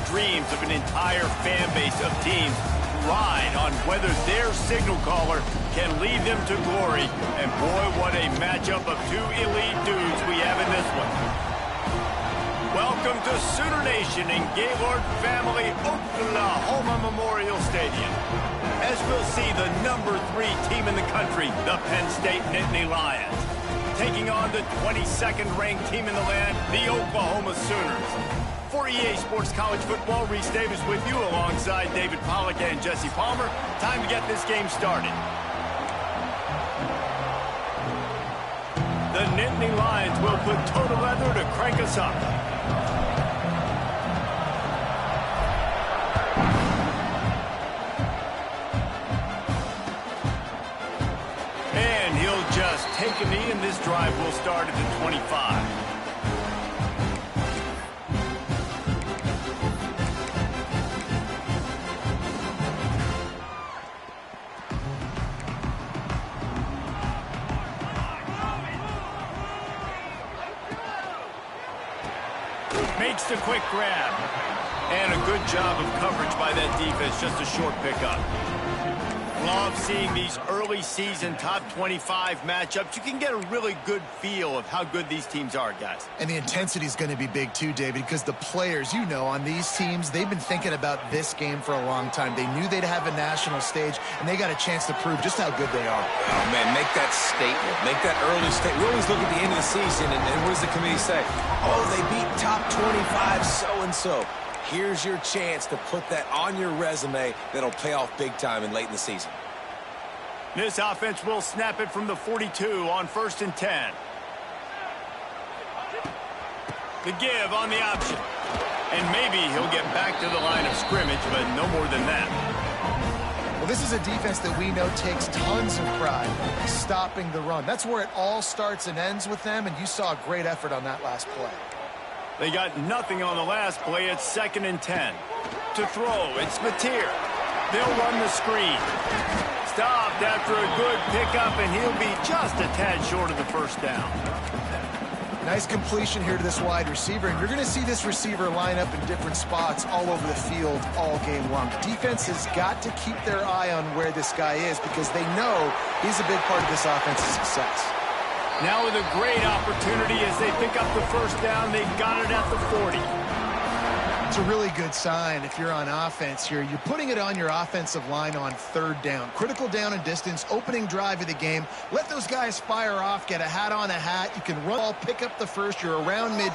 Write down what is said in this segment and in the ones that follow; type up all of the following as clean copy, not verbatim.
dreams of an entire fan base of teams ride on whether their signal caller can lead them to glory. And boy, what a matchup of two elite dudes we have in this one. Welcome to Sooner Nation in Gaylord Family Oklahoma Memorial Stadium. As we'll see the number 3 team in the country, the Penn State Nittany Lions, taking on the 22nd ranked team in the land, the Oklahoma Sooners. For EA Sports College Football, Reese Davis with you alongside David Pollack and Jesse Palmer. Time to get this game started. The Nittany Lions will put total leather to crank us up. And he'll just take a knee, and this drive will start at the 25. Makes the quick grab. And a good job of coverage by that defense. Just a short pickup. Love seeing these early season top 25 matchups. You can get a really good feel of how good these teams are, guys. And the intensity is going to be big too, David, because the players, you know, on these teams, they've been thinking about this game for a long time. They knew they'd have a national stage, and they got a chance to prove just how good they are. Oh, man, make that statement. Make that early statement. We always look at the end of the season, and what does the committee say? Oh, they beat top 25 so-and-so. Here's your chance to put that on your resume that'll pay off big time and late in the season. This offense will snap it from the 42 on 1st and 10. The give on the option. And maybe he'll get back to the line of scrimmage, but no more than that. Well, this is a defense that we know takes tons of pride stopping the run. That's where it all starts and ends with them, and you saw a great effort on that last play. They got nothing on the last play. It's 2nd and 10. To throw, it's Mateer. They'll run the screen. Stopped after a good pickup, and he'll be just a tad short of the first down. Nice completion here to this wide receiver, and you're going to see this receiver line up in different spots all over the field all game long. Defense has got to keep their eye on where this guy is because they know he's a big part of this offense's success. Now with a great opportunity as they pick up the first down, they've got it at the 40. It's a really good sign if you're on offense here. You're putting it on your offensive line on 3rd down. Critical down and distance, opening drive of the game. Let those guys fire off, get a hat on a hat. You can run, pick up the first. You're around mid.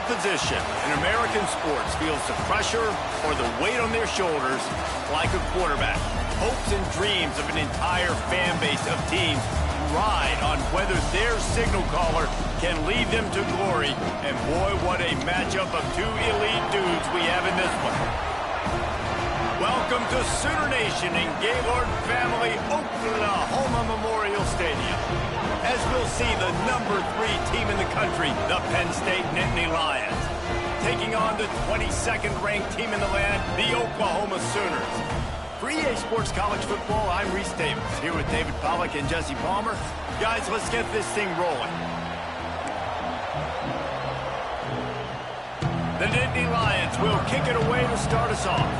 position in American sports feels the pressure or the weight on their shoulders like a quarterback. Hopes and dreams of an entire fan base of teams ride on whether their signal caller can lead them to glory. And boy, what a matchup of two elite dudes we have in this one. Welcome to Sooner Nation in Gaylord Family Oklahoma Memorial Stadium. As we'll see the #3 team in the country, the Penn State Nittany Lions, taking on the 22nd ranked team in the land, the Oklahoma Sooners. For EA Sports College Football, I'm Reese Davis, here with David Pollack and Jesse Palmer. Guys, let's get this thing rolling. The Nittany Lions will kick it away to start us off.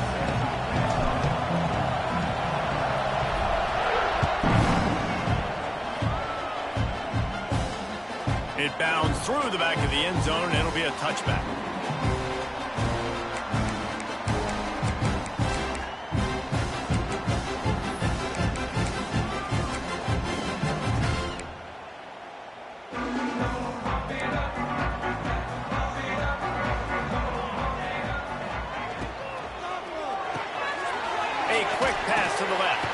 It bounds through the back of the end zone, and it'll be a touchback. A quick pass to the left.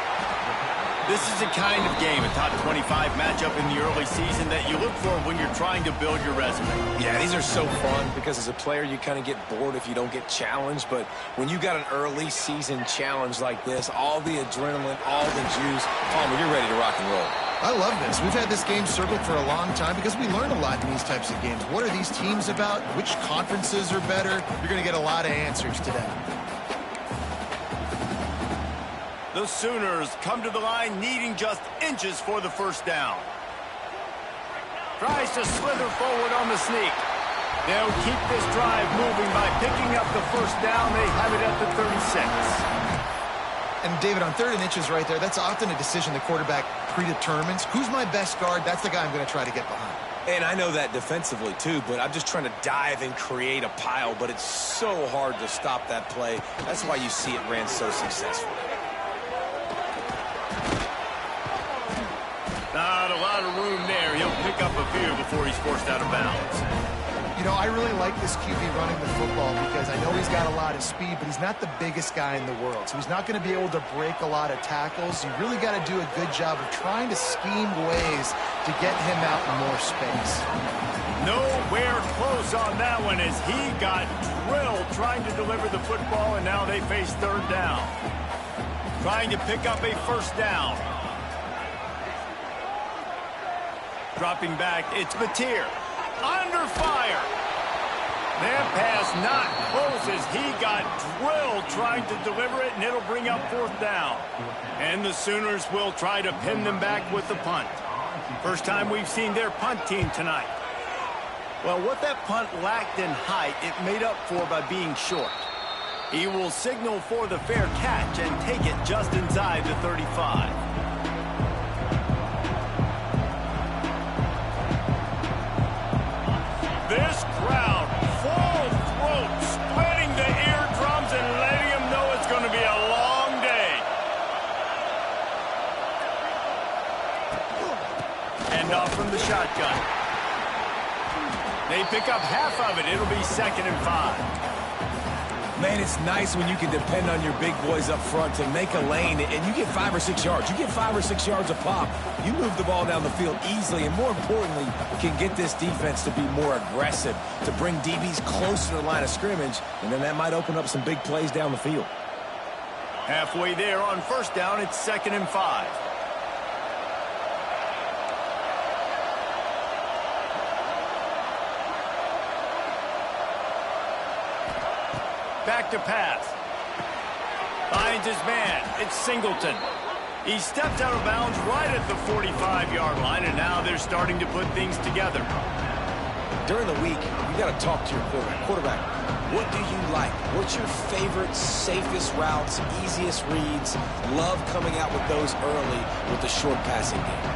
This is the kind of game, a top 25 matchup in the early season, that you look for when you're trying to build your resume. Yeah, these are so fun because as a player, you kind of get bored if you don't get challenged. But when you got an early season challenge like this, all the adrenaline, all the juice, Palmer, you're ready to rock and roll. I love this. We've had this game circled for a long time because we learn a lot in these types of games. What are these teams about? Which conferences are better? You're going to get a lot of answers today. The Sooners come to the line needing just inches for the first down. Tries to slither forward on the sneak. They'll keep this drive moving by picking up the first down. They have it at the 36. And David, on 3rd and inches right there, that's often a decision the quarterback predetermines. Who's my best guard? That's the guy I'm going to try to get behind. And I know that defensively, too, but I'm just trying to dive and create a pile, but it's so hard to stop that play. That's why you see it ran so successfully. Not a lot of room there. He'll pick up a few before he's forced out of bounds. You know, I really like this QB running the football because I know he's got a lot of speed, but he's not the biggest guy in the world. So he's not going to be able to break a lot of tackles. You really got to do a good job of trying to scheme ways to get him out in more space. Nowhere close on that one as he got drilled trying to deliver the football, and now they face 3rd down. Trying to pick up a first down. Dropping back, it's Mateer. Under fire. That pass not close as he got drilled trying to deliver it, and it'll bring up 4th down. And the Sooners will try to pin them back with the punt. First time we've seen their punt team tonight. Well, what that punt lacked in height, it made up for by being short. He will signal for the fair catch and take it just inside the 35. This crowd, full throat, splitting the eardrums and letting them know it's going to be a long day. And off from the shotgun. They pick up half of it. It'll be 2nd and 5. Man, it's nice when you can depend on your big boys up front to make a lane, and you get 5 or 6 yards. You get 5 or 6 yards a pop. You move the ball down the field easily, and more importantly, can get this defense to be more aggressive, to bring DBs closer to the line of scrimmage, and then that might open up some big plays down the field. Halfway there on first down, it's 2nd and 5. Back to pass. Finds his man. It's Singleton. He stepped out of bounds right at the 45-yard line, and now they're starting to put things together. During the week, you got to talk to your quarterback. Quarterback, what do you like? What's your favorite, safest routes, easiest reads? Love coming out with those early with the short passing game.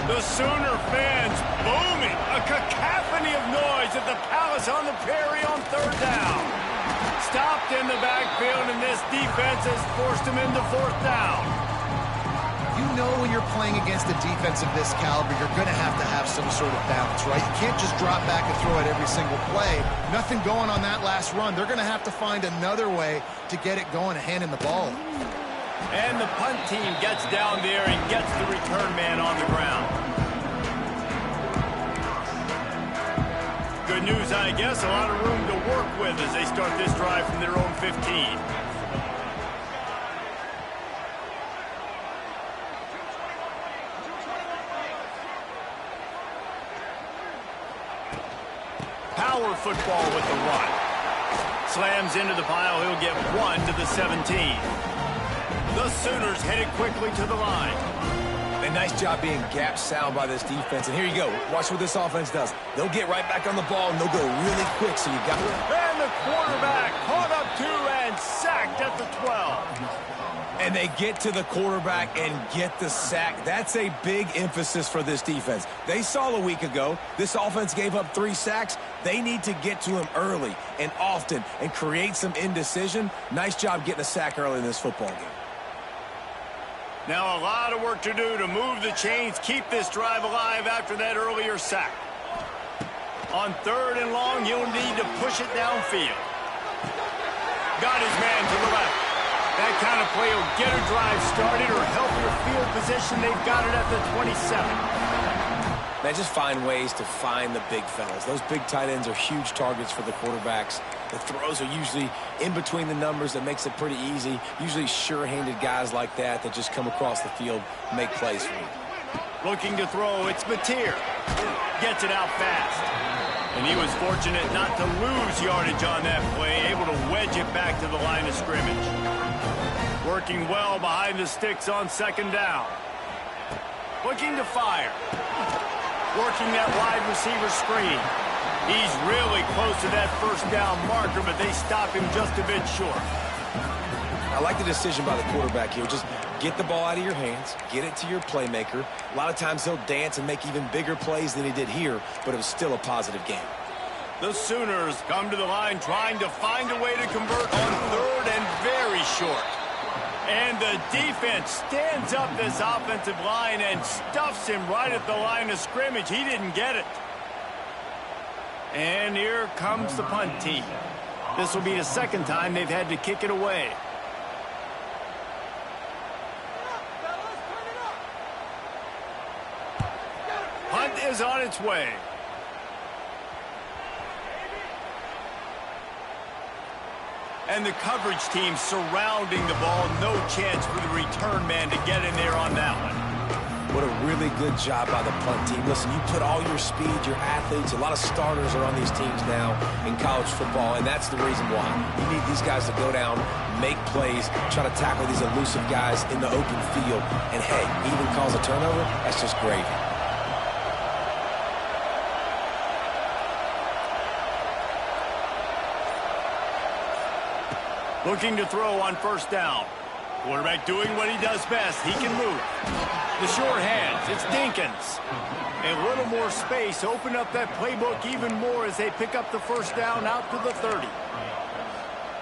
The Sooner fans booming. A cacophony of noise at the Palace on the Prairie on 3rd down. Stopped in the backfield, and this defense has forced him into 4th down. You know when you're playing against a defense of this caliber, you're going to have some sort of balance, right? You can't just drop back and throw it every single play. Nothing going on that last run. They're going to have to find another way to get it going and hand in the ball. And the punt team gets down there and gets the return man on the ground. Good news, I guess. A lot of room to work with as they start this drive from their own 15. Power football with the run. Slams into the pile. He'll get 1 to the 17. The Sooners headed quickly to the line. A nice job being gap sound by this defense. And here you go. Watch what this offense does. They'll get right back on the ball, and they'll go really quick, so you got it. And the quarterback caught up to and sacked at the 12. And they get to the quarterback and get the sack. That's a big emphasis for this defense. They saw a week ago, this offense gave up 3 sacks. They need to get to him early and often and create some indecision. Nice job getting a sack early in this football game. Now a lot of work to do to move the chains, keep this drive alive after that earlier sack. On 3rd and long, he'll need to push it downfield. Got his man to the left. That kind of play will get a drive started or help your field position. They've got it at the 27. Man, just find ways to find the big fellas. Those big tight ends are huge targets for the quarterbacks. The throws are usually in between the numbers. That makes it pretty easy. Usually sure-handed guys like that just come across the field, make plays for you. Looking to throw, it's Mateer. Gets it out fast. And he was fortunate not to lose yardage on that play, able to wedge it back to the line of scrimmage. Working well behind the sticks on 2nd down. Looking to fire. Working that wide receiver screen. He's really close to that 1st down marker, but they stop him just a bit short. I like the decision by the quarterback here. Just get the ball out of your hands, get it to your playmaker. A lot of times he'll dance and make even bigger plays than he did here, but it was still a positive game. The Sooners come to the line trying to find a way to convert on 3rd and very short. And the defense stands up this offensive line and stuffs him right at the line of scrimmage. He didn't get it. And here comes the punt team. This will be the 2nd time they've had to kick it away. Punt is on its way. And the coverage team surrounding the ball. No chance for the return man to get in there on that one. What a really good job by the punt team. Listen, you put all your speed, your athletes, a lot of starters are on these teams now in college football, and that's the reason why. You need these guys to go down, make plays, try to tackle these elusive guys in the open field. And, hey, even cause a turnover, that's just gravy. Looking to throw on 1st down. Quarterback doing what he does best. He can move. The short hands. It's Dinkins. A little more space. Open up that playbook even more as they pick up the 1st down out to the 30.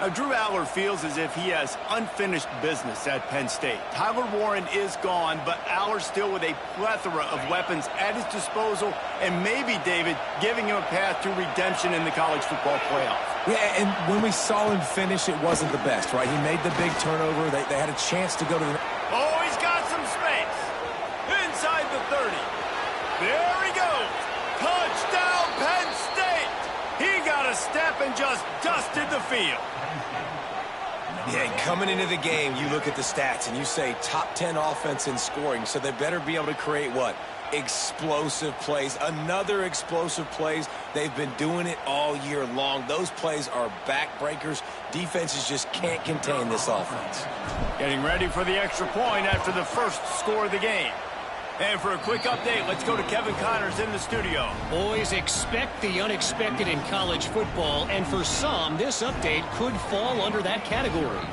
Now, Drew Aller feels as if he has unfinished business at Penn State. Tyler Warren is gone, but Aller still with a plethora of weapons at his disposal and maybe, David, giving him a path to redemption in the college football playoff. Yeah, and when we saw him finish, it wasn't the best, right? He made the big turnover. They had a chance to go to the... Oh, he's got some space. Inside the 30. There he goes. Touchdown, Penn State. He got a step and just dusted the field. Yeah, coming into the game, you look at the stats and you say top 10 offense in scoring, so they better be able to create what? Explosive plays. Another explosive plays. They've been doing it all year long. Those plays are backbreakers. Defenses just can't contain this offense. Getting ready for the extra point after the first score of the game. And for a quick update, let's go to Kevin Connors in the studio. Boys, expect the unexpected in college football, and for some, this update could fall under that category.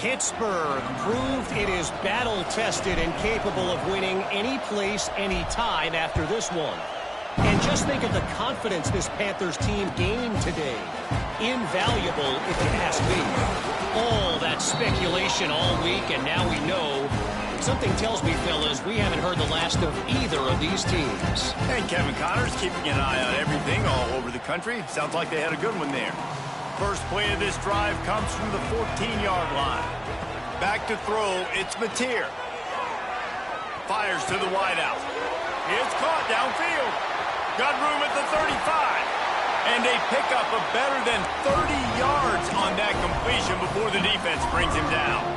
Pittsburgh proved it is battle-tested and capable of winning any place, any time after this one. And just think of the confidence this Panthers team gained today. Invaluable, if you ask me. All that speculation all week, and now we know Something tells me, fellas, we haven't heard the last of either of these teams. And Kevin Connors keeping an eye on everything all over the country. Sounds like they had a good one there. First play of this drive comes from the 14-yard line. Back to throw, it's Mateer. Fires to the wideout. It's caught downfield. Got room at the 35. And a pickup of better than 30 yards on that completion before the defense brings him down.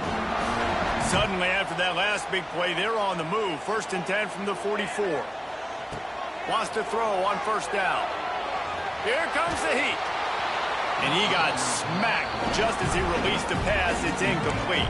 Suddenly, after that last big play, they're on the move. 1st and 10 from the 44. Wants to throw on 1st down. Here comes the heat. And he got smacked just as he released the pass. It's incomplete.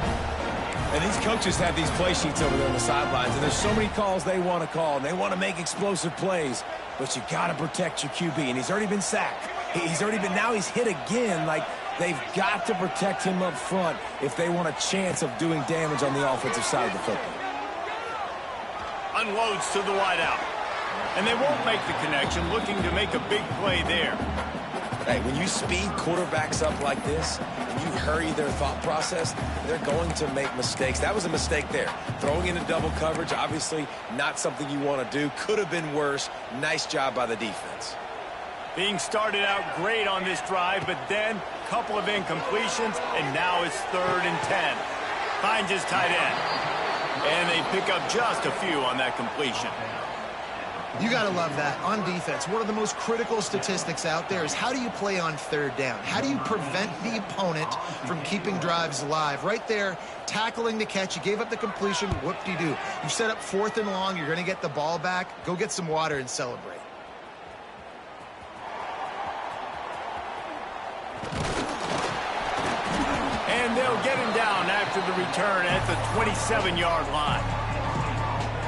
And these coaches have these play sheets over there on the sidelines, and there's so many calls they want to call, and they want to make explosive plays. But you got to protect your QB, and he's already been sacked. Now he's hit again. Like, they've got to protect him up front if they want a chance of doing damage on the offensive side of the football. Unloads to the wideout. And they won't make the connection, looking to make a big play there. Hey, when you speed quarterbacks up like this, and you hurry their thought process, they're going to make mistakes. That was a mistake there. Throwing into double coverage, obviously not something you want to do. Could have been worse. Nice job by the defense. Being started out great on this drive, but then a couple of incompletions, and now it's 3rd and 10. Finds his tight end. And they pick up just a few on that completion. You got to love that. On defense, one of the most critical statistics out there is how do you play on 3rd down? How do you prevent the opponent from keeping drives alive? Right there, tackling the catch. You gave up the completion. Whoop-de-doo. You set up 4th and long. You're going to get the ball back. Go get some water and celebrate. And they'll get him down after the return at the 27-yard line.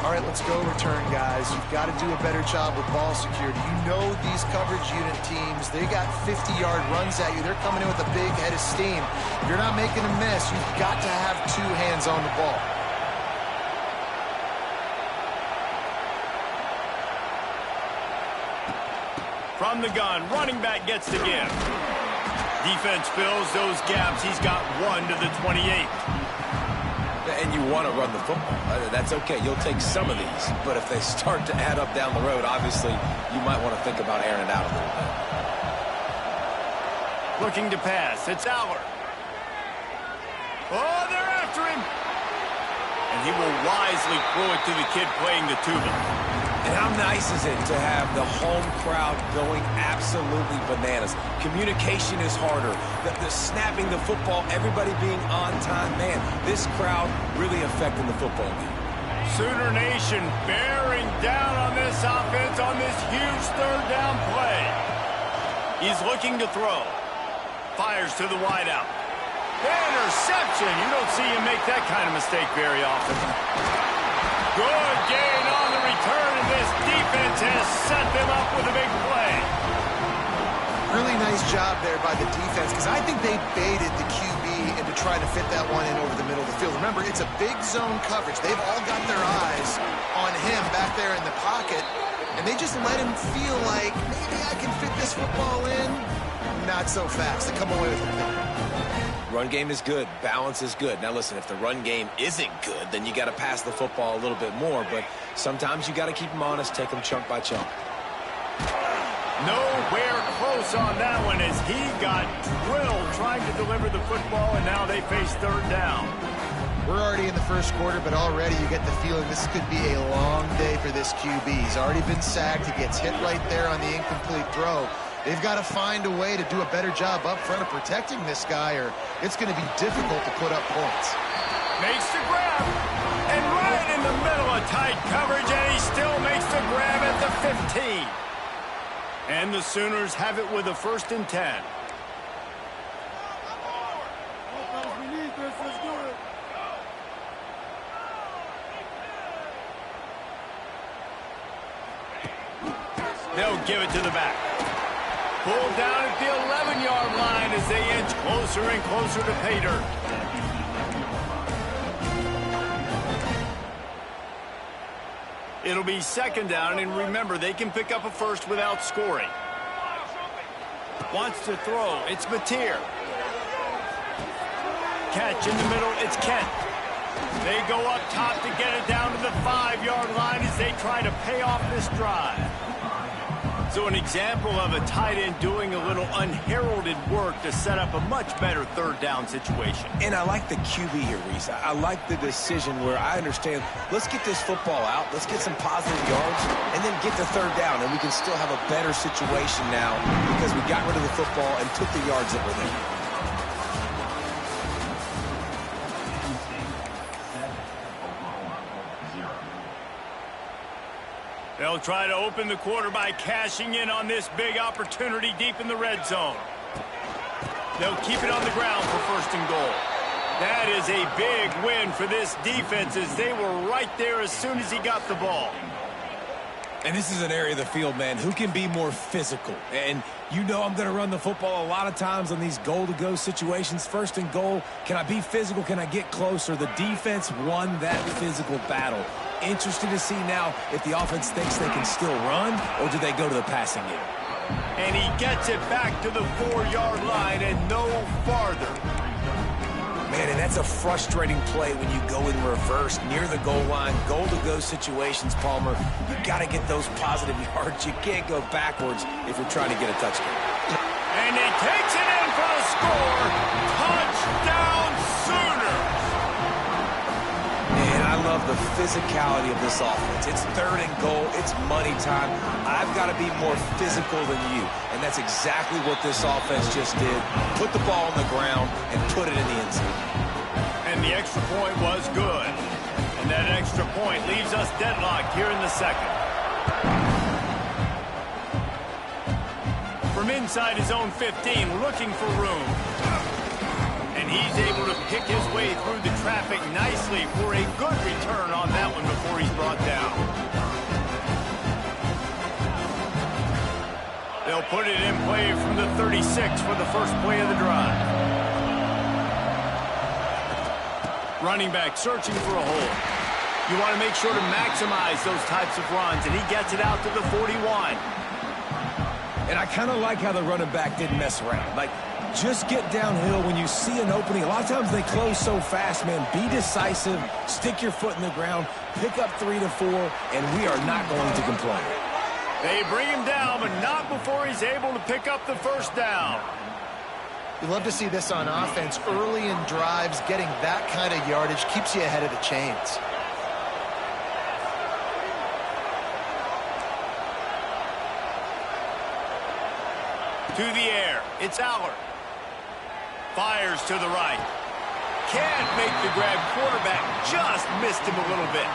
All right, let's go return, guys. You've got to do a better job with ball security. You know these coverage unit teams, they got 50-yard runs at you. They're coming in with a big head of steam. If you're not making a miss, you've got to have 2 hands on the ball. From the gun, running back gets the give. Defense fills those gaps. He's got 1 to the 28. And you want to run the football. That's okay. You'll take some of these. But if they start to add up down the road, obviously, you might want to think about airing it out a little bit. Looking to pass. It's Aller. Oh, they're after him. And he will wisely throw it to the kid playing the tuba. And how nice is it to have the home crowd going absolutely bananas? Communication is harder. The snapping the football, everybody being on time. Man, this crowd really affecting the football game. Sooner Nation bearing down on this offense on this huge 3rd down play. He's looking to throw. Fires to the wideout. Interception. You don't see him make that kind of mistake very often. Good gain on the return, and this defense has set them up with a big play. Really nice job there by the defense, because I think they baited the QB into trying to fit that one in over the middle of the field. Remember, it's a big zone coverage. They've all got their eyes on him back there in the pocket, and they just let him feel like, maybe I can fit this football in. Not so fast. They come away with a pick. Run game is good. Balance is good. Now, listen, if the run game isn't good, then you got to pass the football a little bit more. But sometimes you got to keep them honest, take them chunk by chunk. Nowhere close on that one as he got drilled trying to deliver the football, and now they face 3rd down. We're already in the 1st quarter, but already you get the feeling this could be a long day for this QB. He's already been sacked. He gets hit right there on the incomplete throw. They've got to find a way to do a better job up front of protecting this guy, or it's going to be difficult to put up points. Makes the grab, and right in the middle of tight coverage, and he still makes the grab at the 15. And the Sooners have it with a 1st and 10. They'll give it to the back. Pulled down at the 11-yard line as they inch closer and closer to pay dirt. It'll be 2nd down, and remember, they can pick up a 1st without scoring. Wants to throw. It's Mateer. Catch in the middle. It's Kent. They go up top to get it down to the 5-yard line as they try to pay off this drive. So an example of a tight end doing a little unheralded work to set up a much better third down situation. And I like the QB here, Reese. I like the decision where I understand, let's get this football out, let's get some positive yards, and then get the third down, and we can still have a better situation now because we got rid of the football and took the yards that were there. They'll try to open the quarter by cashing in on this big opportunity deep in the red zone. They'll keep it on the ground for first and goal. That is a big win for this defense as they were right there as soon as he got the ball. And this is an area of the field, man, who can be more physical. And you know I'm going to run the football a lot of times on these goal-to-go situations. First and goal, can I be physical? Can I get closer? The defense won that physical battle. Interested to see now if the offense thinks they can still run, or do they go to the passing game? And he gets it back to the 4-yard line and no farther. Man, and that's a frustrating play when you go in reverse near the goal line. Goal-to-go situations, Palmer, you got to get those positive yards. You can't go backwards if you're trying to get a touchdown. And he takes it in for the score. Touchdown Sooners. And I love the physicality of this offense. It's third and goal. It's money time. I've got to be more physical than you. And that's exactly what this offense just did. Put the ball on the ground and put it in the end zone. And the extra point was good. And that extra point leaves us deadlocked here in the second. From inside his own 15, looking for room. And he's able to pick his way through the traffic nicely for a good return on that one before he's brought down. They'll put it in play from the 36 for the first play of the drive. Running back searching for a hole. You want to make sure to maximize those types of runs, and he gets it out to the 41. And I kind of like how the running back didn't mess around. Like, just get downhill when you see an opening. A lot of times they close so fast, man. Be decisive, stick your foot in the ground, pick up 3 to 4, and we are not going to complain. They bring him down, but not before he's able to pick up the first down. You love to see this on offense. Early in drives, getting that kind of yardage keeps you ahead of the chains. To the air, it's Aller. Fires to the right. Can't make the grab. Quarterback just missed him a little bit.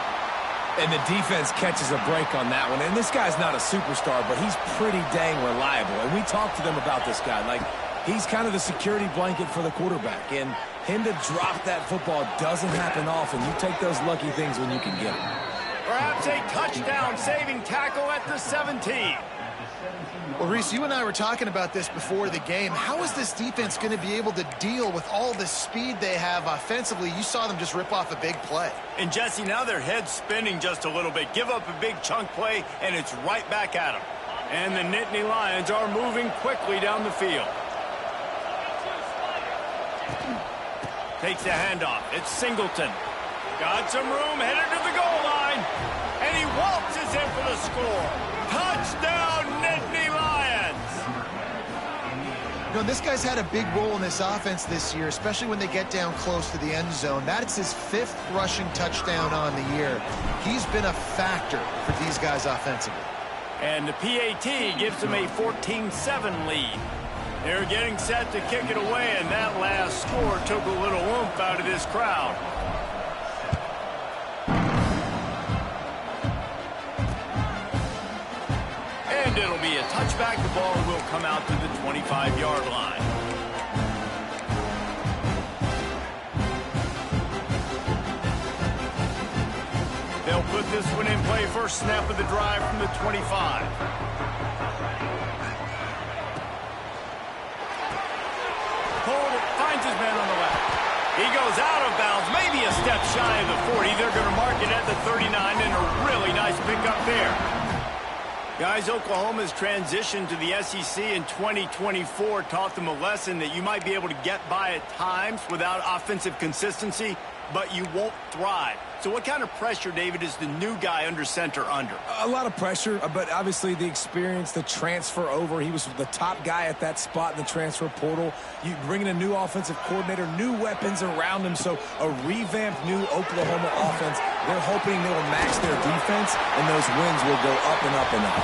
And the defense catches a break on that one. And this guy's not a superstar, but he's pretty dang reliable. And we talked to them about this guy. Like, he's kind of the security blanket for the quarterback. And him to drop that football doesn't happen often. You take those lucky things when you can get them. Perhaps a touchdown-saving tackle at the 17. Well, Reese, you and I were talking about this before the game. How is this defense going to be able to deal with all the speed they have offensively? You saw them just rip off a big play. And, Jesse, now their head's spinning just a little bit. Give up a big chunk play, and it's right back at them. And the Nittany Lions are moving quickly down the field. Takes the handoff. It's Singleton. Got some room, headed to the goal line. And he waltzes in for the score. Touchdown, Nittany Lions! You know, this guy's had a big role in this offense this year, especially when they get down close to the end zone. That's his 5th rushing touchdown on the year. He's been a factor for these guys offensively. And the PAT gives them a 14-7 lead. They're getting set to kick it away, and that last score took a little oomph out of this crowd. And it'll be a touchback. The ball will come out to the 25-yard line. They'll put this one in play. First snap of the drive from the 25. Finds his man on the left. He goes out of bounds, maybe a step shy of the 40. They're going to mark it at the 39, and a really nice pickup there. Guys, Oklahoma's transition to the SEC in 2024 taught them a lesson that you might be able to get by at times without offensive consistency, but you won't thrive. So what kind of pressure, David, is the new guy under center under? A lot of pressure, but obviously the experience, the transfer over. He was the top guy at that spot in the transfer portal. You bring in a new offensive coordinator, new weapons around him, so a revamped new Oklahoma offense. They're hoping they will match their defense, and those wins will go up and up and up.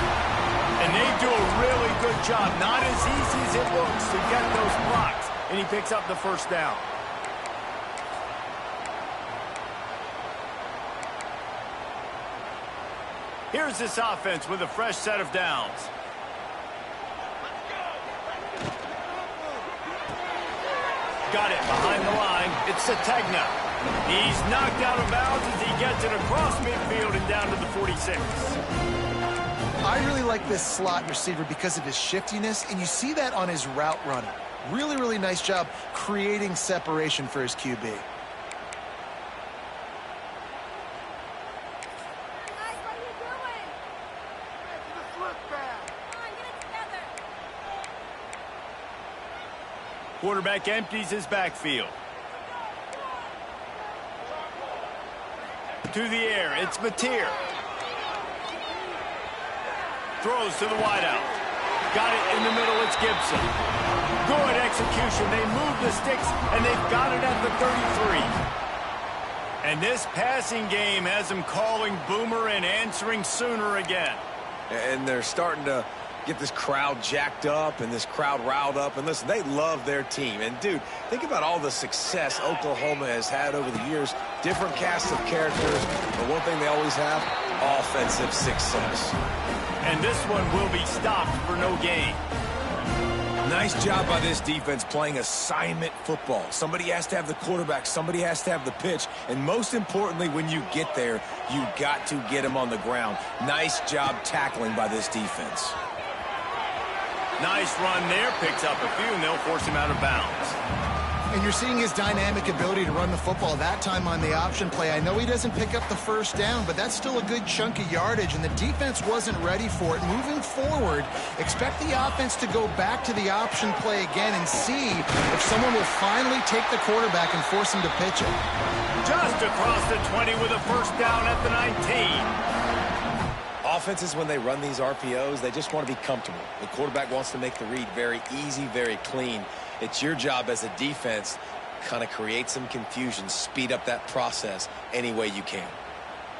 And they do a really good job. Not as easy as it looks to get those blocks. And he picks up the first down. Here's this offense with a fresh set of downs. Got it behind the line. It's Sategna. He's knocked out of bounds as he gets it across midfield and down to the 46. I really like this slot receiver because of his shiftiness, and you see that on his route running. Really, really nice job creating separation for his QB. Quarterback empties his backfield. To the air, it's Mateer. Throws to the wideout. Got it in the middle, it's Gibson. Good execution. They move the sticks, and they've got it at the 33. And this passing game has them calling Boomer and answering Sooner again. And they're starting to get this crowd jacked up and this crowd riled up. And listen, they love their team. And, dude, think about all the success Oklahoma has had over the years. Different casts of characters. But one thing they always have, offensive success. And this one will be stopped for no gain. Nice job by this defense playing assignment football. Somebody has to have the quarterback. Somebody has to have the pitch. And most importantly, when you get there, you got to get him on the ground. Nice job tackling by this defense. Nice run there. Picks up a few, and they'll force him out of bounds. And you're seeing his dynamic ability to run the football, that time on the option play. I know he doesn't pick up the first down, but that's still a good chunk of yardage, and the defense wasn't ready for it. Moving forward, expect the offense to go back to the option play again and see if someone will finally take the quarterback and force him to pitch it. Just across the 20 with a first down at the 19. Offenses, when they run these RPOs, they just want to be comfortable. The quarterback wants to make the read very easy, very clean. It's your job as a defense, kind of create some confusion, speed up that process any way you can.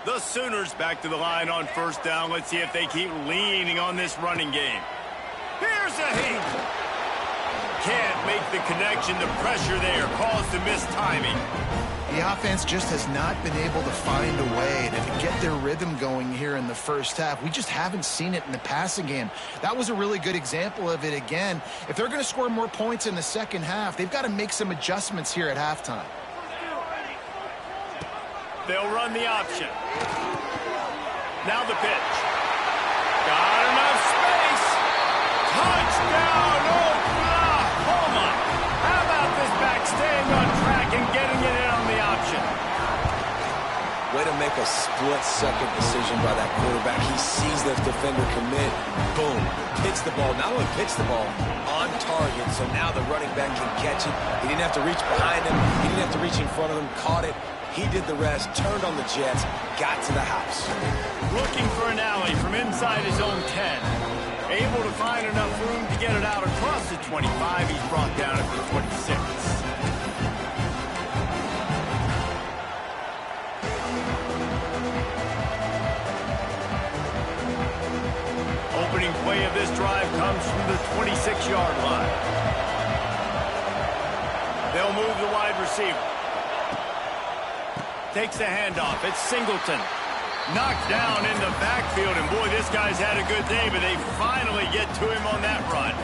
The Sooners back to the line on first down. Let's see if they keep leaning on this running game. Here's a hit. Can't make the connection. The pressure there caused the missed timing. The offense just has not been able to find a way to get their rhythm going here in the first half. We just haven't seen it in the passing game. That was a really good example of it again. If they're going to score more points in the second half, they've got to make some adjustments here at halftime. They'll run the option. Now the pitch. Got enough space. Touchdown, Oklahoma. How about this back staying on track and getting it in on the option? Way to make a split-second decision by that quarterback. He sees the defender commit. Boom. Hits the ball. Not only hits the ball, on target. So now the running back can catch it. He didn't have to reach behind him. He didn't have to reach in front of him. Caught it. He did the rest. Turned on the Jets. Got to the house. Looking for an alley from inside his own 10. Able to find enough room to get it out across the 25. He's brought down at the 26. Opening play of this drive comes from the 26-yard line. They'll move the wide receiver. Takes the handoff. It's Singleton. Knocked down in the backfield, and boy, this guy's had a good day, but they finally get to him on that run.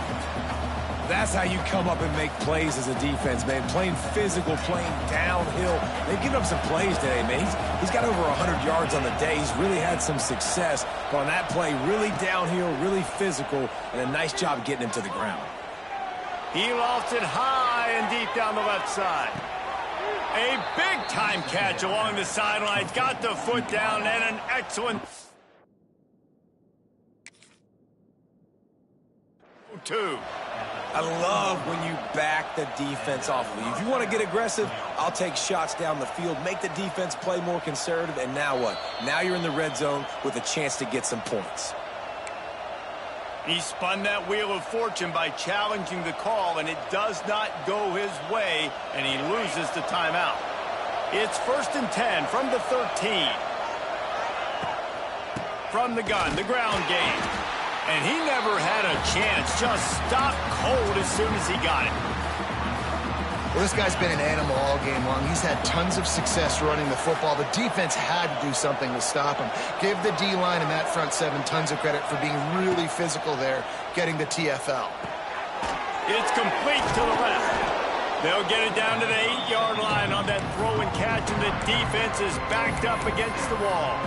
That's how you come up and make plays as a defense, man. Playing physical, playing downhill. They've given up some plays today, man. He's got over 100 yards on the day. He's really had some success. But on that play, really downhill, really physical, and a nice job getting him to the ground. He lofts it high and deep down the left side. A big-time catch along the sidelines. Got the foot down and an excellent... 2. I love when you back the defense off of you. If you want to get aggressive, I'll take shots down the field, make the defense play more conservative, and now what? Now you're in the red zone with a chance to get some points. He spun that wheel of fortune by challenging the call, and it does not go his way, and he loses the timeout. It's 1st and 10 from the 13. From the gun, the ground game. And he never had a chance. Just stopped cold as soon as he got it. Well, this guy's been an animal all game long. He's had tons of success running the football. The defense had to do something to stop him. Give the D-line and that front seven tons of credit for being really physical there, getting the TFL. It's complete to the left. They'll get it down to the 8-yard line on that throw and catch, and the defense is backed up against the wall.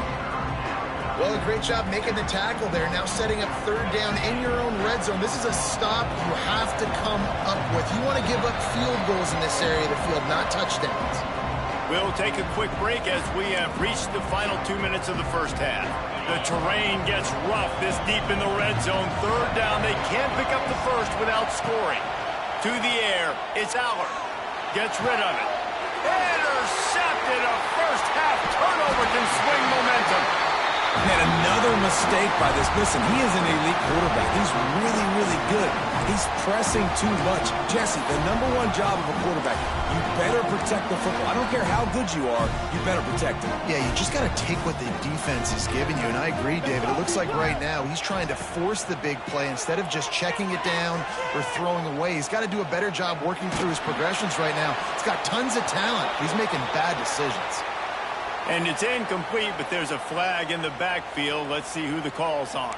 Well, a great job making the tackle there. Now setting up 3rd down in your own red zone. This is a stop you have to come up with. You want to give up field goals in this area of the field, not touchdowns. We'll take a quick break as we have reached the final 2 minutes of the first half. The terrain gets rough this deep in the red zone. 3rd down, they can't pick up the first without scoring. To the air, it's Aller. Gets rid of it. Intercepted. A first half turnover can swing momentum. And another mistake by this. Listen, he is an elite quarterback. He's really, really good. He's pressing too much. Jesse, the #1 job of a quarterback, you better protect the football. I don't care how good you are, you better protect it. Yeah, you just got to take what the defense is giving you, and I agree, David. It looks like right now he's trying to force the big play instead of just checking it down or throwing away. He's got to do a better job working through his progressions right now. He's got tons of talent. He's making bad decisions. And it's incomplete, but there's a flag in the backfield. Let's see who the call's on.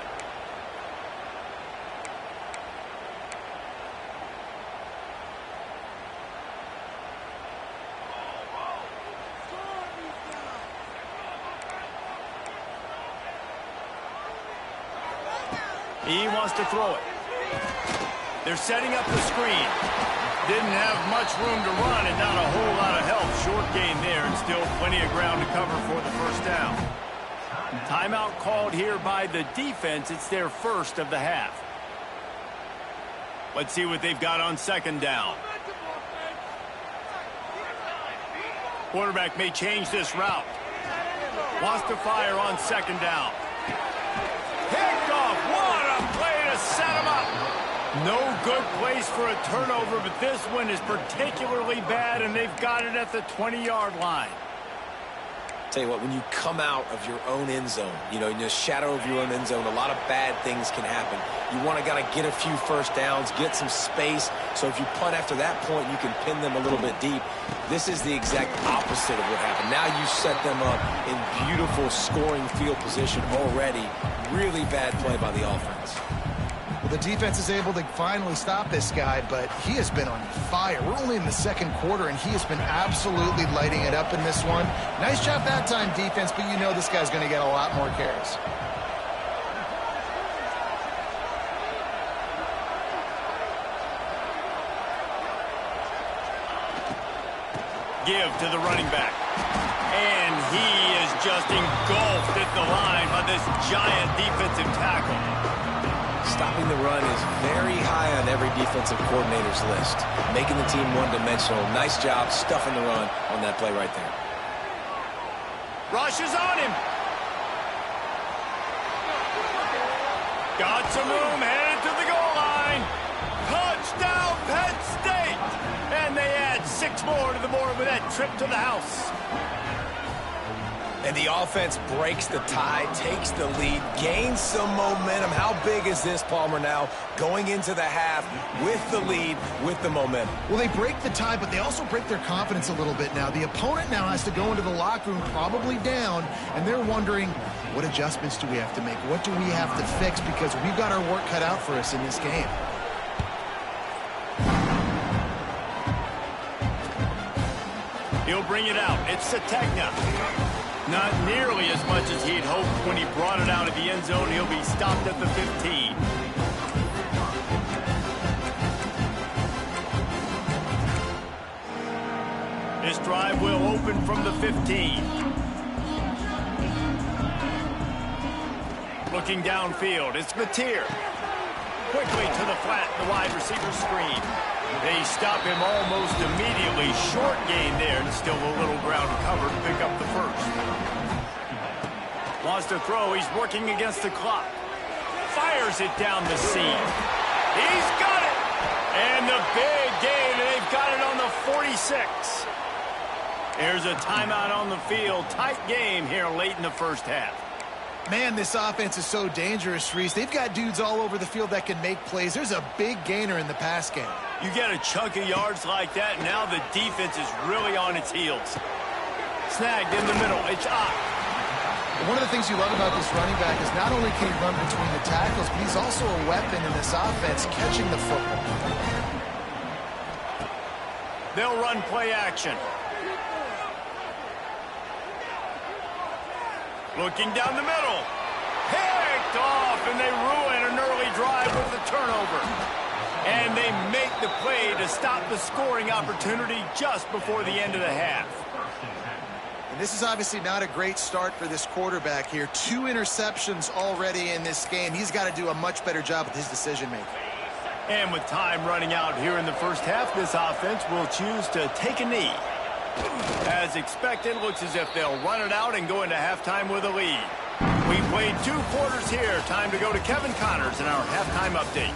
He wants to throw it. They're setting up the screen. Didn't have much room to run and not a whole lot of help. Short gain there and still plenty of ground to cover for the first down. Timeout called here by the defense. It's their first of the half. Let's see what they've got on 2nd down. Quarterback may change this route. Wants to fire on 2nd down. Picked off. What a play to set him up. No good place for a turnover, but this one is particularly bad, and they've got it at the 20-yard line. Tell you what, when you come out of your own end zone, in the shadow of your own end zone, a lot of bad things can happen. You want to get a few first downs, get some space, so if you punt after that point, you can pin them a little bit deep. This is the exact opposite of what happened. Now you set them up in beautiful scoring field position already. Really bad play by the offense. Well, the defense is able to finally stop this guy, but he has been on fire. We're only in the 2nd quarter, and he has been absolutely lighting it up in this one. Nice job that time, defense, but you know this guy's going to get a lot more carries. Give to the running back. And he is just engulfed at the line by this giant defensive tackle. Stopping the run is very high on every defensive coordinator's list. Making the team one-dimensional. Nice job stuffing the run on that play right there. Rush is on him. Got some room, headed to the goal line. Touchdown, Penn State. And they add 6 more to the board with that trip to the house. And the offense breaks the tie, takes the lead, gains some momentum. How big is this, Palmer, now going into the half with the lead, with the momentum? Well, they break the tie, but they also break their confidence a little bit now. The opponent now has to go into the locker room probably down, and they're wondering, what adjustments do we have to make? What do we have to fix? Because we've got our work cut out for us in this game. He'll bring it out. It's Sategna. Not nearly as much as he'd hoped when he brought it out of the end zone. He'll be stopped at the 15. This drive will open from the 15. Looking downfield, it's Mateer. quickly to the flat, the wide receiver screen. They stop him almost immediately. Short gain there, and still a little ground cover to pick up the first. Wants to throw. He's working against the clock. Fires it down the seam. He's got it! And the big gain, and they've got it on the 46. Here's a timeout on the field. Tight game here late in the first half. Man, this offense is so dangerous, Reese. They've got dudes all over the field that can make plays. There's a big gainer in the pass game. You get a chunk of yards like that, and now the defense is really on its heels. Snagged in the middle. It's up. One of the things you love about this running back is not only can he run between the tackles, but he's also a weapon in this offense, catching the football. They'll run play action. Looking down the middle. Picked off, and they ruin an early drive with the turnover. And they make the play to stop the scoring opportunity just before the end of the half. And this is obviously not a great start for this quarterback here. 2 interceptions already in this game. He's got to do a much better job with his decision-making. And with time running out here in the first half, this offense will choose to take a knee. As expected, looks as if they'll run it out and go into halftime with a lead. We played 2 quarters here. Time to go to Kevin Connors in our halftime update.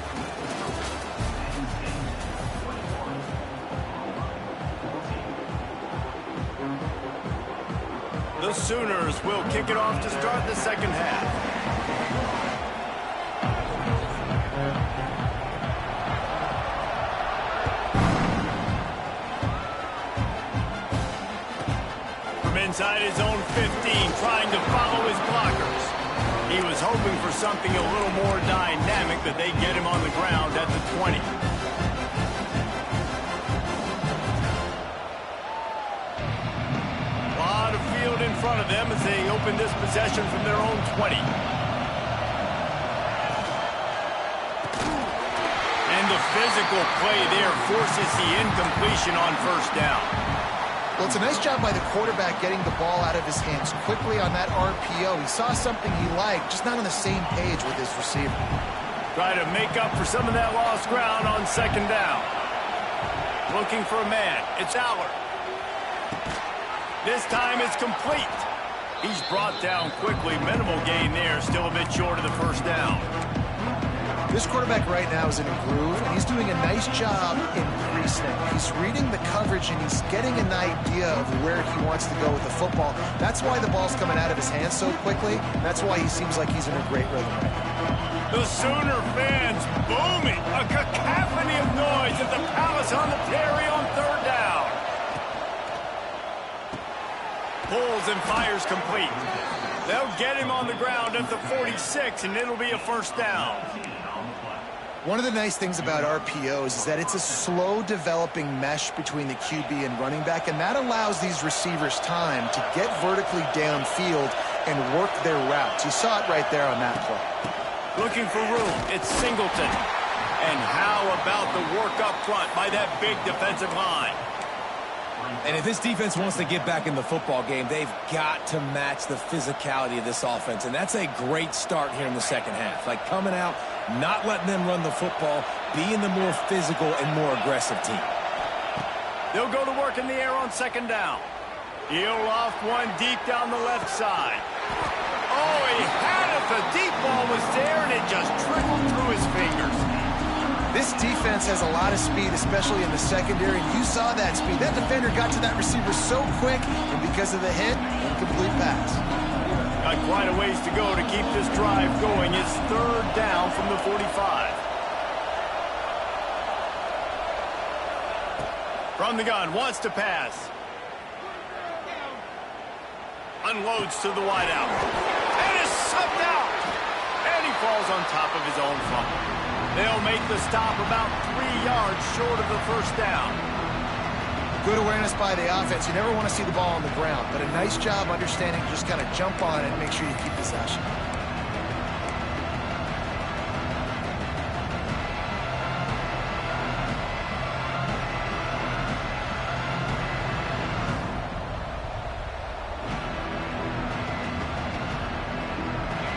The Sooners will kick it off to start the second half. Inside his own 15, trying to follow his blockers. He was hoping for something a little more dynamic, but they get him on the ground at the 20. A lot of field in front of them as they open this possession from their own 20. And the physical play there forces the incompletion on first down. Well, it's a nice job by the quarterback getting the ball out of his hands quickly on that RPO. He saw something he liked, just not on the same page with his receiver. Try to make up for some of that lost ground on second down. Looking for a man. It's Allard. This time it's complete. He's brought down quickly. Minimal gain there. Still a bit short of the first down. This quarterback right now is in a groove, and he's doing a nice job in pre-snap. He's reading the coverage, and he's getting an idea of where he wants to go with the football. That's why the ball's coming out of his hands so quickly. That's why he seems like he's in a great rhythm right now. The Sooner fans booming. A cacophony of noise at the Palace on the Terry on third down. Pulls and fires complete. They'll get him on the ground at the 46, and it'll be a first down. One of the nice things about RPOs is that it's a slow developing mesh between the QB and running back, and that allows these receivers time to get vertically downfield and work their routes. You saw it right there on that play. Looking for room. It's Singleton. And how about the work up front by that big defensive line? And if this defense wants to get back in the football game, they've got to match the physicality of this offense. And that's a great start here in the second half. Like coming out, not letting them run the football, being the more physical and more aggressive team. They'll go to work in the air on second down. He'll loft one deep down the left side. Oh, he had it. The deep ball was there, and it just trickled through his fingers. This defense has a lot of speed, especially in the secondary, and you saw that speed. That defender got to that receiver so quick, and because of the hit, incomplete pass. Got quite a ways to go to keep this drive going. It's third down from the 45. From the gun, wants to pass. Unloads to the wideout. And is sucked out. And he falls on top of his own fumble. They'll make the stop about 3 yards short of the first down. Good awareness by the offense. You never want to see the ball on the ground, but a nice job understanding to just kind of jump on it and make sure you keep possession.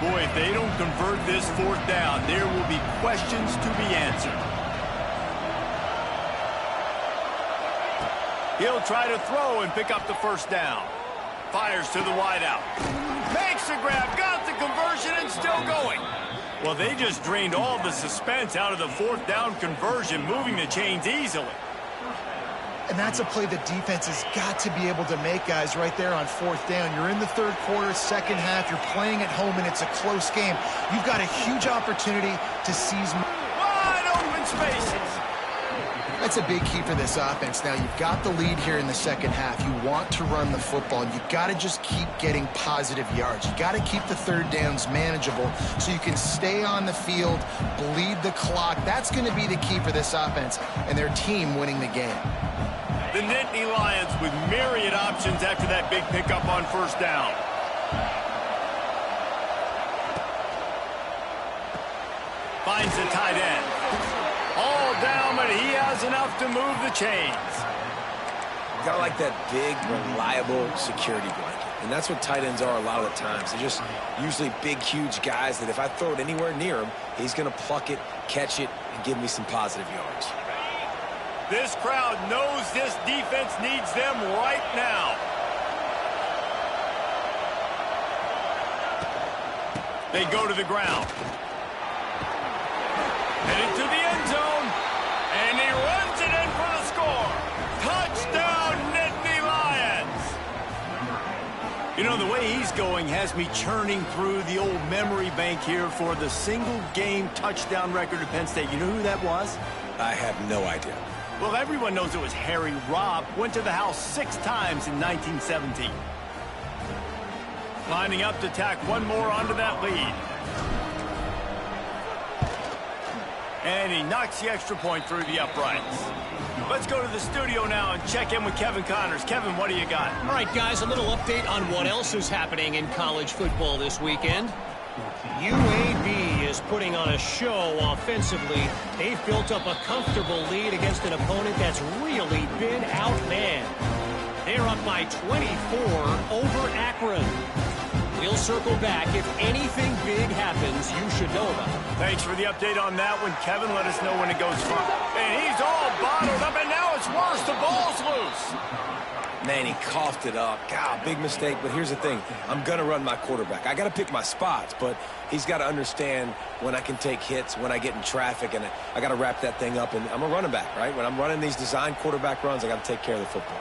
Boy, if they don't convert this fourth down, there will be questions to be answered. He'll try to throw and pick up the first down. Fires to the wideout. Makes the grab, got the conversion, and still going. Well, they just drained all the suspense out of the fourth down conversion, moving the chains easily. And that's a play the defense has got to be able to make, guys, right there on fourth down. You're in the third quarter, second half. You're playing at home, and it's a close game. You've got a huge opportunity to seize. Wide open spaces. That's a big key for this offense. Now, you've got the lead here in the second half. You want to run the football. You've got to just keep getting positive yards. You got to keep the third downs manageable so you can stay on the field, bleed the clock. That's going to be the key for this offense and their team winning the game. The Nittany Lions with myriad options after that big pickup on first down. Finds the tight end. All down, but he has enough to move the chains. Got like that big, reliable security blanket. And that's what tight ends are a lot of the times. They're just usually big, huge guys that if I throw it anywhere near him, he's going to pluck it, catch it, and give me some positive yards. This crowd knows this defense needs them right now. They go to the ground. Headed to the end zone. And he runs it in for the score. Touchdown, Nittany Lions. You know, the way he's going has me churning through the old memory bank here for the single game touchdown record at Penn State. You know who that was? I have no idea. Well, everyone knows it was Harry Robb. Went to the house 6 times in 1917. Lining up to tack one more onto that lead. And he knocks the extra point through the uprights. Let's go to the studio now and check in with Kevin Connors. Kevin, what do you got? All right, guys, a little update on what else is happening in college football this weekend. UAB is putting on a show offensively. They've built up a comfortable lead against an opponent that's really been outmanned. They're up by 24 over Akron. We'll circle back. If anything big happens, you should know about it. Thanks for the update on that one, Kevin. Let us know when it goes from. And he's all bottled up, and now it's worse. The ball's loose. Man, he coughed it up. God, big mistake. But here's the thing. I'm going to run my quarterback. I got to pick my spots, but he's got to understand when I can take hits, when I get in traffic, and I got to wrap that thing up. And I'm a running back, right? When I'm running these design quarterback runs, I got to take care of the football.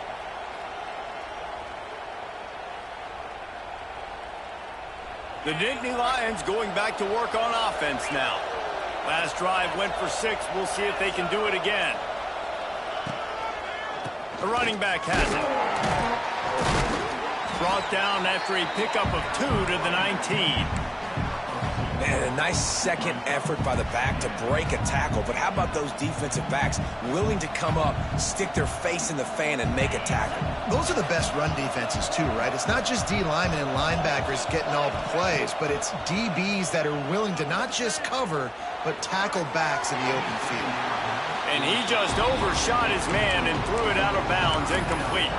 The Nittany Lions going back to work on offense now. Last drive went for 6. We'll see if they can do it again. The running back has it. Brought down after a pickup of 2 to the 19. Man, a nice second effort by the back to break a tackle. But how about those defensive backs willing to come up, stick their face in the fan, and make a tackle? Those are the best run defenses, too, right? It's not just D linemen and linebackers getting all the plays, but it's DBs that are willing to not just cover, but tackle backs in the open field. And he just overshot his man and threw it out of bounds, incomplete.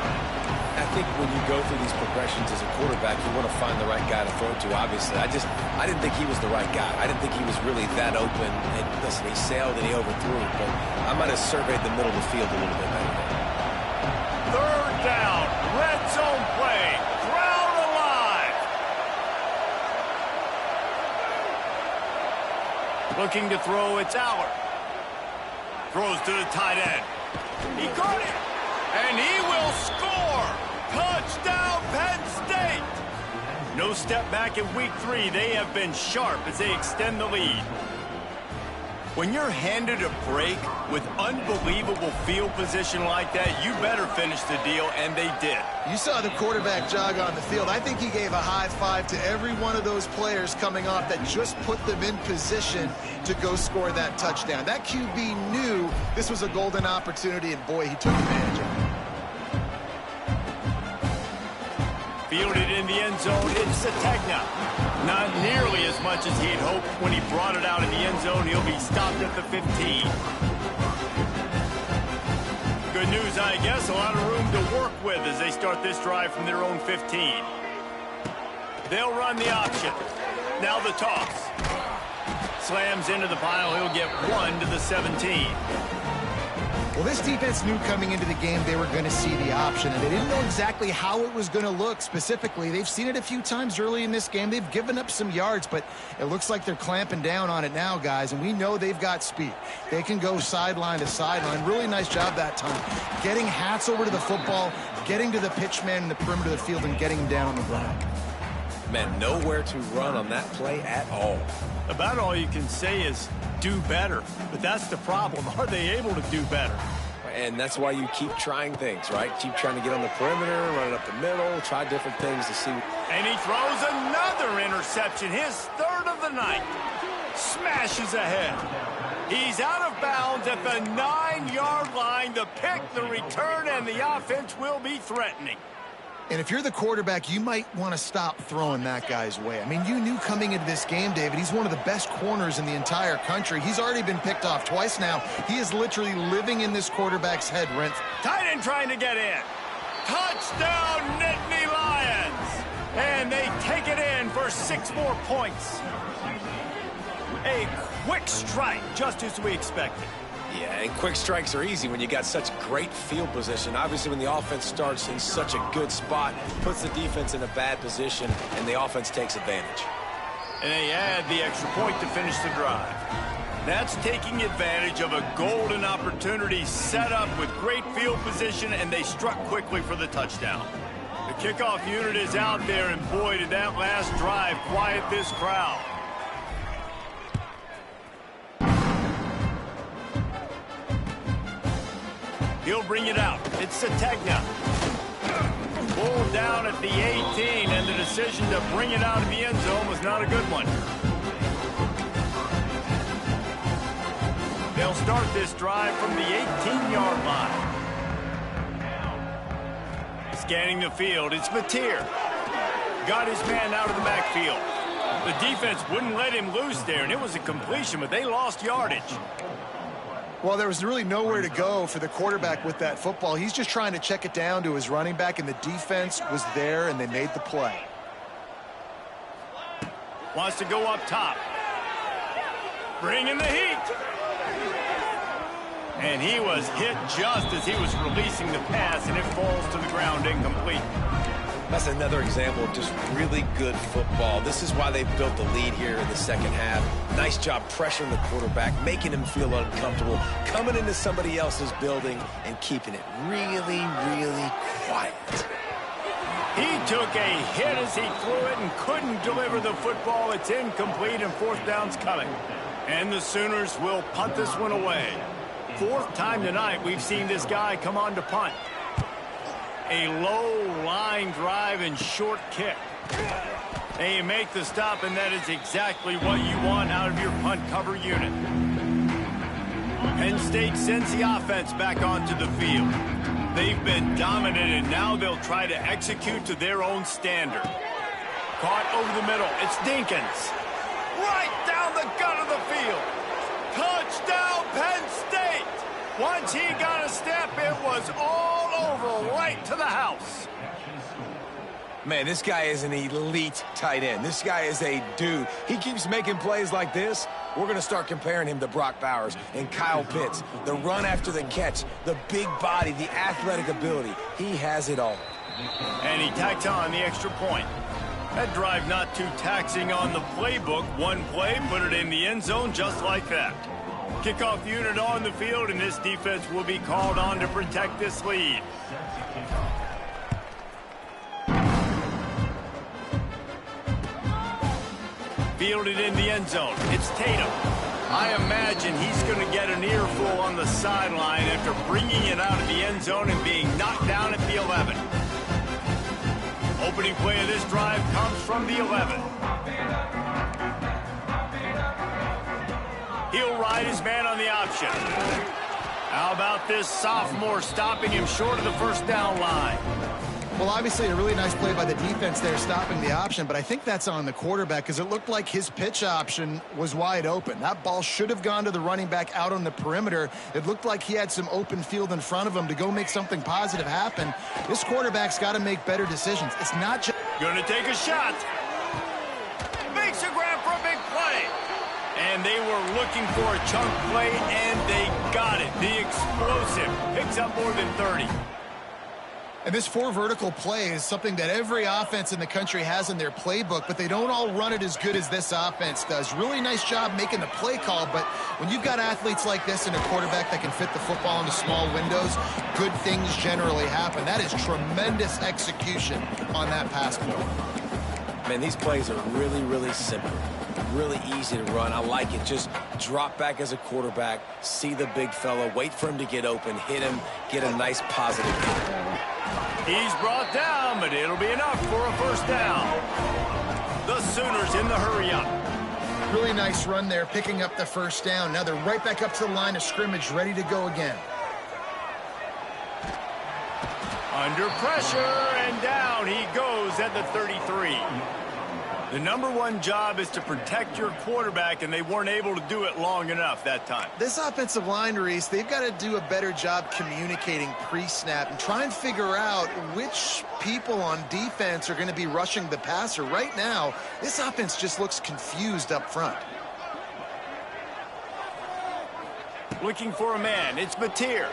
I think when you go through these progressions as a quarterback, you want to find the right guy to throw to, obviously. I didn't think he was the right guy. I didn't think he was really that open. And listen, he sailed and he overthrew it, but I might have surveyed the middle of the field a little bit better. Third down, red zone play, crowd alive. Looking to throw, it's Aller. Throws to the tight end. He caught it, and he will score. Touchdown, Penn State. No step back in week 3. They have been sharp as they extend the lead. When you're handed a break with unbelievable field position like that, you better finish the deal, and they did. You saw the quarterback jog on the field. I think he gave a high five to every one of those players coming off that just put them in position to go score that touchdown. That QB knew this was a golden opportunity, and boy, he took advantage of it. Fielded in the end zone, it's Sategna. Not nearly as much as he had hoped. When he brought it out in the end zone, he'll be stopped at the 15. Good news, I guess. A lot of room to work with as they start this drive from their own 15. They'll run the option. Now the toss. Slams into the pile. He'll get 1 to the 17. Well, this defense knew coming into the game they were going to see the option, and they didn't know exactly how it was going to look specifically. They've seen it a few times early in this game. They've given up some yards, but it looks like they're clamping down on it now, guys, and we know they've got speed. They can go sideline to sideline. Really nice job that time. Getting hats over to the football, getting to the pitch man in the perimeter of the field, and getting him down on the ground. Man, nowhere to run on that play at all. About all you can say is do better. But that's the problem. Are they able to do better? And that's why you keep trying things, right? Keep trying to get on the perimeter, run it up the middle, try different things to see. And he throws another interception, his 3rd of the night. Smashes ahead. He's out of bounds at the 9-yard line. The pick, the return, and the offense will be threatening. And if you're the quarterback, you might want to stop throwing that guy's way. I mean, you knew coming into this game, David, he's one of the best corners in the entire country. He's already been picked off twice now. He is literally living in this quarterback's head, Rent. Tight end trying to get in. Touchdown, Nittany Lions. And they take it in for 6 more points. A quick strike, just as we expected. Yeah, and quick strikes are easy when you got such great field position. Obviously, when the offense starts in such a good spot, puts the defense in a bad position, and the offense takes advantage. And they add the extra point to finish the drive. That's taking advantage of a golden opportunity set up with great field position, and they struck quickly for the touchdown. The kickoff unit is out there, and boy, did that last drive quiet this crowd. He'll bring it out. It's Sategna. Pulled down at the 18, and the decision to bring it out of the end zone was not a good one. They'll start this drive from the 18-yard line. Scanning the field, it's Mateer. Got his man out of the backfield. The defense wouldn't let him loose there, and it was a completion, but they lost yardage. Well, there was really nowhere to go for the quarterback with that football. He's just trying to check it down to his running back, and the defense was there, and they made the play. Wants to go up top. Bringing the heat. And he was hit just as he was releasing the pass, and it falls to the ground incomplete. That's another example of just really good football. This is why they built the lead here in the second half. Nice job pressuring the quarterback, making him feel uncomfortable, coming into somebody else's building and keeping it really, really quiet. He took a hit as he threw it and couldn't deliver the football. It's incomplete, and 4th down's coming. And the Sooners will punt this one away. 4th time tonight we've seen this guy come on to punt. A low line drive and short kick. And you make the stop, and that is exactly what you want out of your punt cover unit. Penn State sends the offense back onto the field. They've been dominant, and now they'll try to execute to their own standard. Caught over the middle. It's Dinkins. Right down the gut of the field. Touchdown, Penn State. Once he got a step, it was all over, right to the house. Man, this guy is an elite tight end. This guy is a dude. He keeps making plays like this. We're going to start comparing him to Brock Bowers and Kyle Pitts. The run after the catch, the big body, the athletic ability. He has it all. And he tacks on the extra point. That drive not too taxing on the playbook. One play, put it in the end zone just like that. Kickoff unit on the field, and this defense will be called on to protect this lead. Fielded in the end zone. It's Tatum. I imagine he's going to get an earful on the sideline after bringing it out of the end zone and being knocked down at the 11. Opening play of this drive comes from the 11. He'll ride his man on the option. How about this sophomore stopping him short of the 1st down line? Well, obviously a really nice play by the defense there stopping the option, but I think that's on the quarterback because it looked like his pitch option was wide open. That ball should have gone to the running back out on the perimeter. It looked like he had some open field in front of him to go make something positive happen. This quarterback's got to make better decisions. It's not just... Going to take a shot. Makes a grab And they were looking for a chunk play, and they got it. The explosive picks up more than 30. And this 4 vertical play is something that every offense in the country has in their playbook, but they don't all run it as good as this offense does. Really nice job making the play call, but when you've got athletes like this and a quarterback that can fit the football into small windows, good things generally happen. That is tremendous execution on that pass play. Man, these plays are really, really simple. Really easy to run. I like it. Just drop back as a quarterback, see the big fella, wait for him to get open, hit him, get a nice positive kick. He's brought down, but it'll be enough for a first down. The Sooners in the hurry-up. Really nice run there, picking up the first down. Now they're right back up to the line of scrimmage, ready to go again. Under pressure, and down he goes at the 33. The #1 job is to protect your quarterback, and they weren't able to do it long enough that time. This offensive line, Reese, they've got to do a better job communicating pre-snap and try and figure out which people on defense are going to be rushing the passer. Right now, this offense just looks confused up front. Looking for a man. It's Mateer.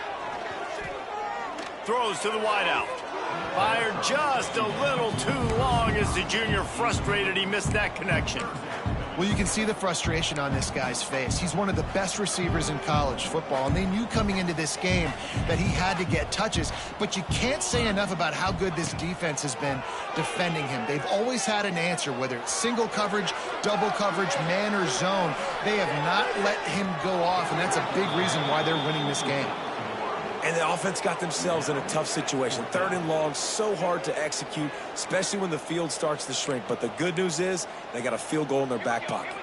Throws to the wideout. Fired just a little too long as the junior frustrated he missed that connection. Well, you can see the frustration on this guy's face. He's one of the best receivers in college football, and they knew coming into this game that he had to get touches, but you can't say enough about how good this defense has been defending him. They've always had an answer, whether it's single coverage, double coverage, man or zone. They have not let him go off, and that's a big reason why they're winning this game. And the offense got themselves in a tough situation. 3rd and long, so hard to execute, especially when the field starts to shrink. But the good news is they got a field goal in their back pocket.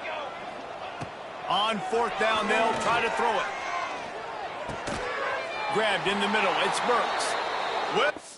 On 4th down, they'll try to throw it. Grabbed in the middle. It's Burks.